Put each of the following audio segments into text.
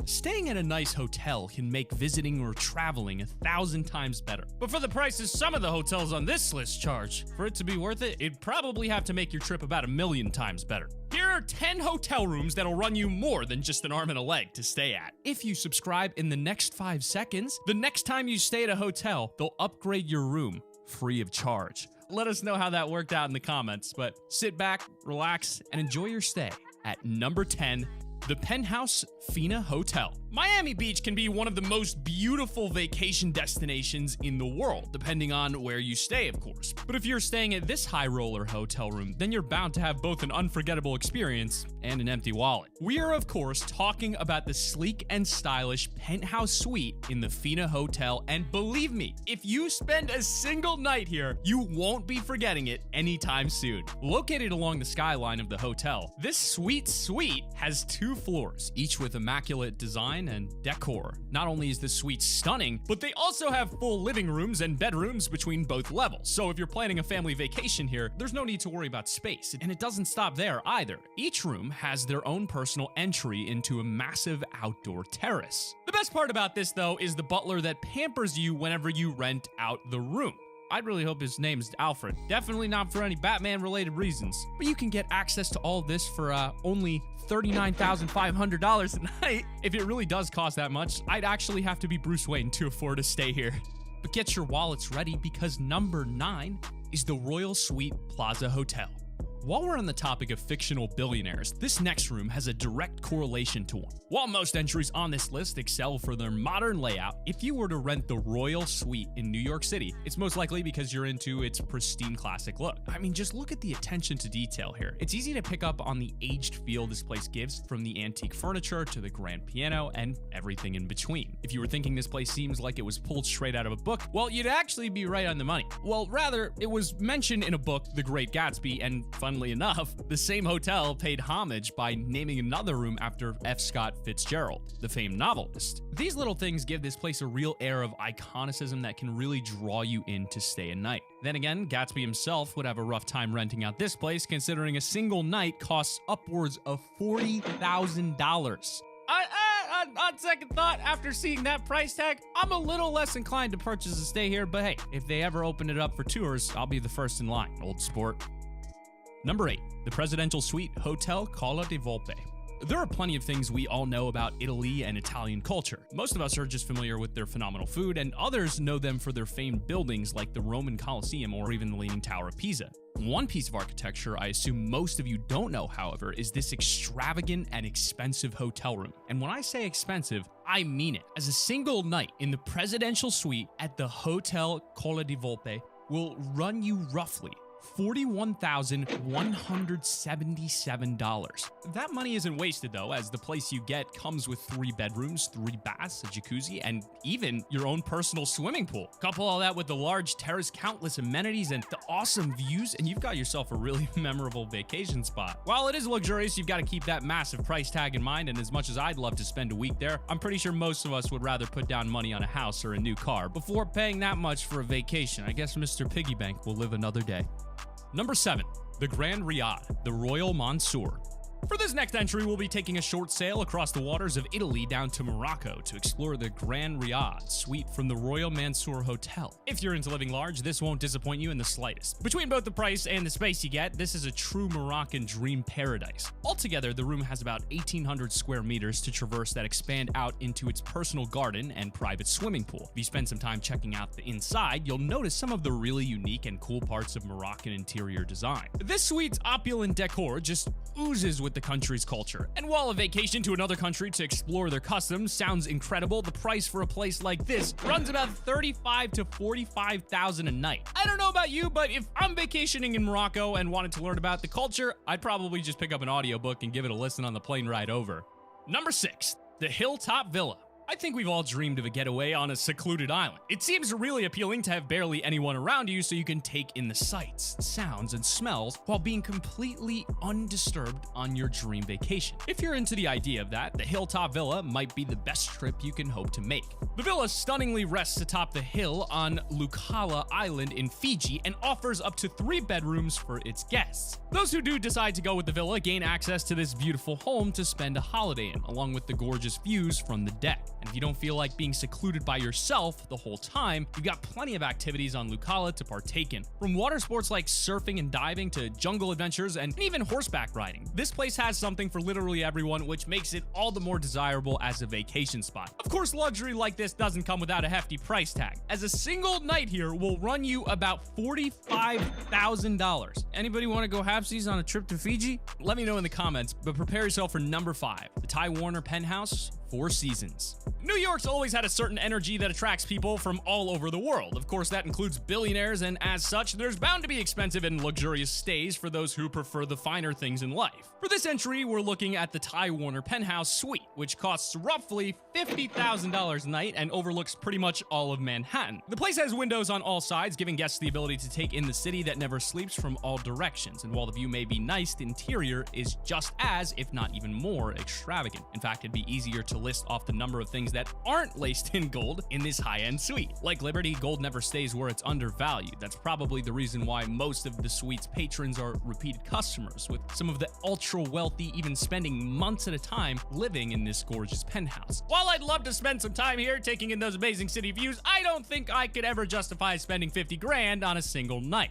Staying at a nice hotel can make visiting or traveling 1,000 times better. But for the prices some of the hotels on this list charge, for it to be worth it, it'd probably have to make your trip about 1,000,000 times better. Here are 10 hotel rooms that'll run you more than just an arm and a leg to stay at. If you subscribe in the next 5 seconds, the next time you stay at a hotel, they'll upgrade your room free of charge. Let us know how that worked out in the comments, but sit back, relax, and enjoy your stay at number 10, the Penthouse Fina Hotel. Miami Beach can be one of the most beautiful vacation destinations in the world, depending on where you stay, of course. But if you're staying at this high roller hotel room, then you're bound to have both an unforgettable experience and an empty wallet. We are, of course, talking about the sleek and stylish penthouse suite in the Fina Hotel, and believe me, if you spend a single night here, you won't be forgetting it anytime soon. Located along the skyline of the hotel, this sweet suite has 2 floors, each with immaculate design and decor. Not only is the suite stunning, but they also have full living rooms and bedrooms between both levels. So if you're planning a family vacation here, there's no need to worry about space. And it doesn't stop there either. Each room has their own personal entry into a massive outdoor terrace. The best part about this, though, is the butler that pampers you whenever you rent out the room. I'd really hope his name's Alfred. Definitely not for any Batman-related reasons. But you can get access to all of this for only $39,500 a night. If it really does cost that much, I'd actually have to be Bruce Wayne to afford to stay here. But get your wallets ready, because number 9 is the Royal Suite Plaza Hotel. While we're on the topic of fictional billionaires, this next room has a direct correlation to one. While most entries on this list excel for their modern layout, if you were to rent the Royal Suite in New York City, it's most likely because you're into its pristine classic look. I mean, just look at the attention to detail here. It's easy to pick up on the aged feel this place gives, from the antique furniture to the grand piano and everything in between. If you were thinking this place seems like it was pulled straight out of a book, well, you'd actually be right on the money. Well, rather, it was mentioned in a book, The Great Gatsby, and funnily enough, the same hotel paid homage by naming another room after F. Scott Fitzgerald, the famed novelist. These little things give this place a real air of iconicism that can really draw you in to stay a night. Then again, Gatsby himself would have a rough time renting out this place, considering a single night costs upwards of $40,000. On second thought, after seeing that price tag, I'm a little less inclined to purchase a stay here, but hey, if they ever open it up for tours, I'll be the first in line, old sport. Number 8, the Presidential Suite Hotel Colla di Volpe. There are plenty of things we all know about Italy and Italian culture. Most of us are just familiar with their phenomenal food, and others know them for their famed buildings like the Roman Colosseum or even the Leaning Tower of Pisa. One piece of architecture I assume most of you don't know, however, is this extravagant and expensive hotel room. And when I say expensive, I mean it. As a single night in the Presidential Suite at the Hotel Colla di Volpe will run you roughly $41,177. That money isn't wasted though, as the place you get comes with 3 bedrooms, 3 baths, a jacuzzi, and even your own personal swimming pool. Couple all that with the large terrace, countless amenities, and the awesome views, and you've got yourself a really memorable vacation spot. While it is luxurious, you've got to keep that massive price tag in mind, and as much as I'd love to spend a week there, I'm pretty sure most of us would rather put down money on a house or a new car before paying that much for a vacation. I guess Mr. Piggybank will live another day. Number 7, the Grand Riad, the Royal Mansour. For this next entry, we'll be taking a short sail across the waters of Italy down to Morocco to explore the Grand Riad suite from the Royal Mansour Hotel. If you're into living large, this won't disappoint you in the slightest. Between both the price and the space you get, this is a true Moroccan dream paradise. Altogether, the room has about 1,800 square meters to traverse that expand out into its personal garden and private swimming pool. If you spend some time checking out the inside, you'll notice some of the really unique and cool parts of Moroccan interior design. This suite's opulent decor just oozes with the country's culture. And while a vacation to another country to explore their customs sounds incredible, the price for a place like this runs about $35,000 to $45,000 a night. I don't know about you, but if I'm vacationing in Morocco and wanted to learn about the culture, I'd probably just pick up an audiobook and give it a listen on the plane ride over. Number 6, the Hilltop Villa. I think we've all dreamed of a getaway on a secluded island. It seems really appealing to have barely anyone around you so you can take in the sights, sounds, and smells while being completely undisturbed on your dream vacation. If you're into the idea of that, the Hilltop Villa might be the best trip you can hope to make. The villa stunningly rests atop the hill on Lukala Island in Fiji and offers up to 3 bedrooms for its guests. Those who do decide to go with the villa gain access to this beautiful home to spend a holiday in, along with the gorgeous views from the deck. And if you don't feel like being secluded by yourself the whole time, you've got plenty of activities on Lukala to partake in. From water sports like surfing and diving to jungle adventures and even horseback riding, this place has something for literally everyone, which makes it all the more desirable as a vacation spot. Of course, luxury like this doesn't come without a hefty price tag, as a single night here will run you about $45,000. Anybody want to go halfsies on a trip to Fiji? Let me know in the comments, but prepare yourself for number 5, the Ty Warner Penthouse, 4 Seasons. New York's always had a certain energy that attracts people from all over the world. Of course, that includes billionaires, and as such, there's bound to be expensive and luxurious stays for those who prefer the finer things in life. For this entry, we're looking at the Ty Warner Penthouse Suite, which costs roughly $50,000 a night and overlooks pretty much all of Manhattan. The place has windows on all sides, giving guests the ability to take in the city that never sleeps from all directions. And while the view may be nice, the interior is just as, if not even more, extravagant. In fact, it'd be easier to list off the number of things that aren't laced in gold in this high-end suite. Like Liberty, gold never stays where it's undervalued. That's probably the reason why most of the suite's patrons are repeated customers, with some of the ultra-wealthy even spending months at a time living in this gorgeous penthouse. While I'd love to spend some time here taking in those amazing city views, I don't think I could ever justify spending 50 grand on a single night.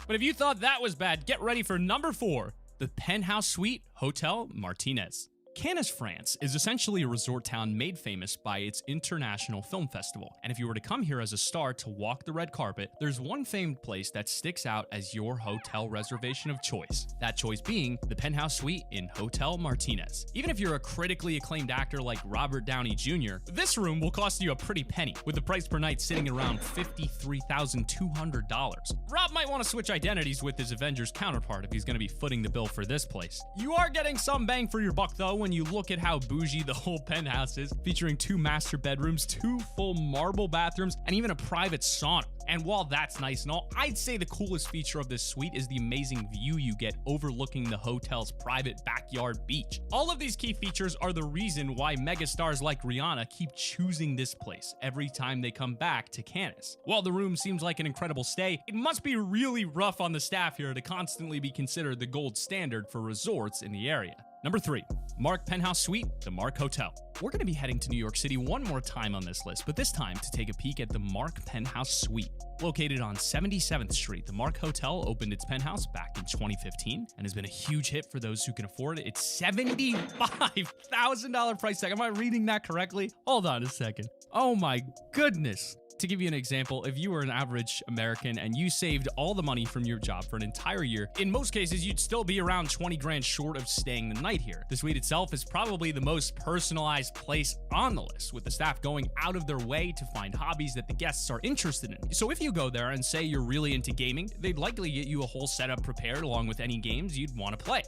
But if you thought that was bad, get ready for number 4, the Penthouse Suite Hotel Martinez. Cannes, France is essentially a resort town made famous by its international film festival. And if you were to come here as a star to walk the red carpet, there's one famed place that sticks out as your hotel reservation of choice. That choice being the Penthouse Suite in Hotel Martinez. Even if you're a critically acclaimed actor like Robert Downey Jr., this room will cost you a pretty penny, with the price per night sitting around $53,200. Rob might want to switch identities with his Avengers counterpart if he's going to be footing the bill for this place. You are getting some bang for your buck though when you look at how bougie the whole penthouse is, featuring 2 master bedrooms, 2 full marble bathrooms, and even a private sauna. And while that's nice and all, I'd say the coolest feature of this suite is the amazing view you get overlooking the hotel's private backyard beach. All of these key features are the reason why megastars like Rihanna keep choosing this place every time they come back to Cannes. While the room seems like an incredible stay, it must be really rough on the staff here to constantly be considered the gold standard for resorts in the area. Number 3, Mark Penthouse Suite, the Mark Hotel. We're going to be heading to New York City one more time on this list, but this time to take a peek at the Mark Penthouse Suite. Located on 77th Street, the Mark Hotel opened its penthouse back in 2015 and has been a huge hit for those who can afford it. It's $75,000 price tag. Am I reading that correctly? Hold on a second. Oh my goodness. To give you an example, if you were an average American and you saved all the money from your job for an entire year, in most cases, you'd still be around 20 grand short of staying the night here. The suite itself is probably the most personalized place on the list, with the staff going out of their way to find hobbies that the guests are interested in. So if you go there and say you're really into gaming, they'd likely get you a whole setup prepared along with any games you'd want to play.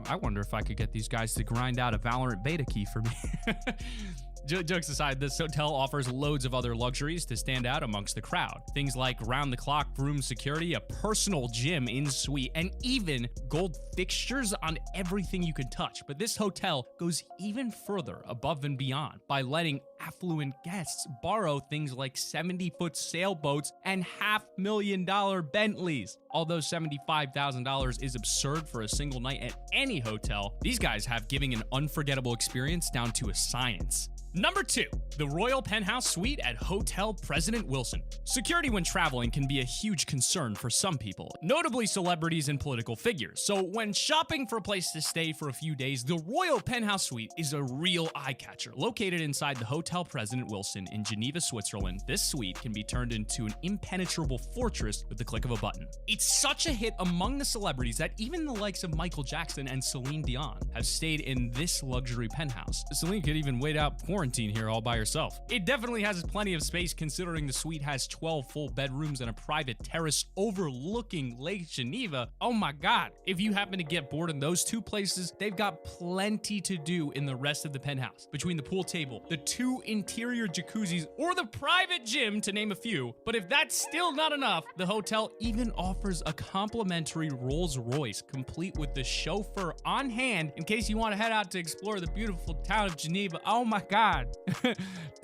I wonder if I could get these guys to grind out a Valorant beta key for me. Jokes aside, this hotel offers loads of other luxuries to stand out amongst the crowd. Things like round-the-clock room security, a personal gym in suite, and even gold fixtures on everything you can touch. But this hotel goes even further above and beyond by letting affluent guests borrow things like 70-foot sailboats and $500,000 Bentleys. Although $75,000 is absurd for a single night at any hotel, these guys have giving an unforgettable experience down to a science. Number 2, the Royal Penthouse Suite at Hotel President Wilson. Security when traveling can be a huge concern for some people, notably celebrities and political figures. So when shopping for a place to stay for a few days, the Royal Penthouse Suite is a real eye-catcher. Located inside the Hotel President Wilson in Geneva, Switzerland, this suite can be turned into an impenetrable fortress with the click of a button. It's such a hit among the celebrities that even the likes of Michael Jackson and Celine Dion have stayed in this luxury penthouse. Celine could even wait out quarantine quarantine here all by yourself. It definitely has plenty of space considering the suite has 12 full bedrooms and a private terrace overlooking Lake Geneva. Oh my god. If you happen to get bored in those two places, they've got plenty to do in the rest of the penthouse. Between the pool table, the 2 interior jacuzzis, or the private gym to name a few. But if that's still not enough, the hotel even offers a complimentary Rolls Royce complete with the chauffeur on hand in case you want to head out to explore the beautiful town of Geneva. Oh my god.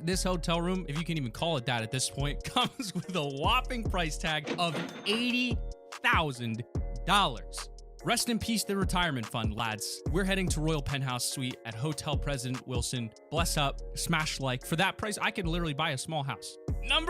This hotel room, if you can even call it that at this point, comes with a whopping price tag of $80,000. Rest in peace, the retirement fund, lads. We're heading to Royal Penthouse Suite at Hotel President Wilson. Bless up, smash like. For that price, I could literally buy a small house. Number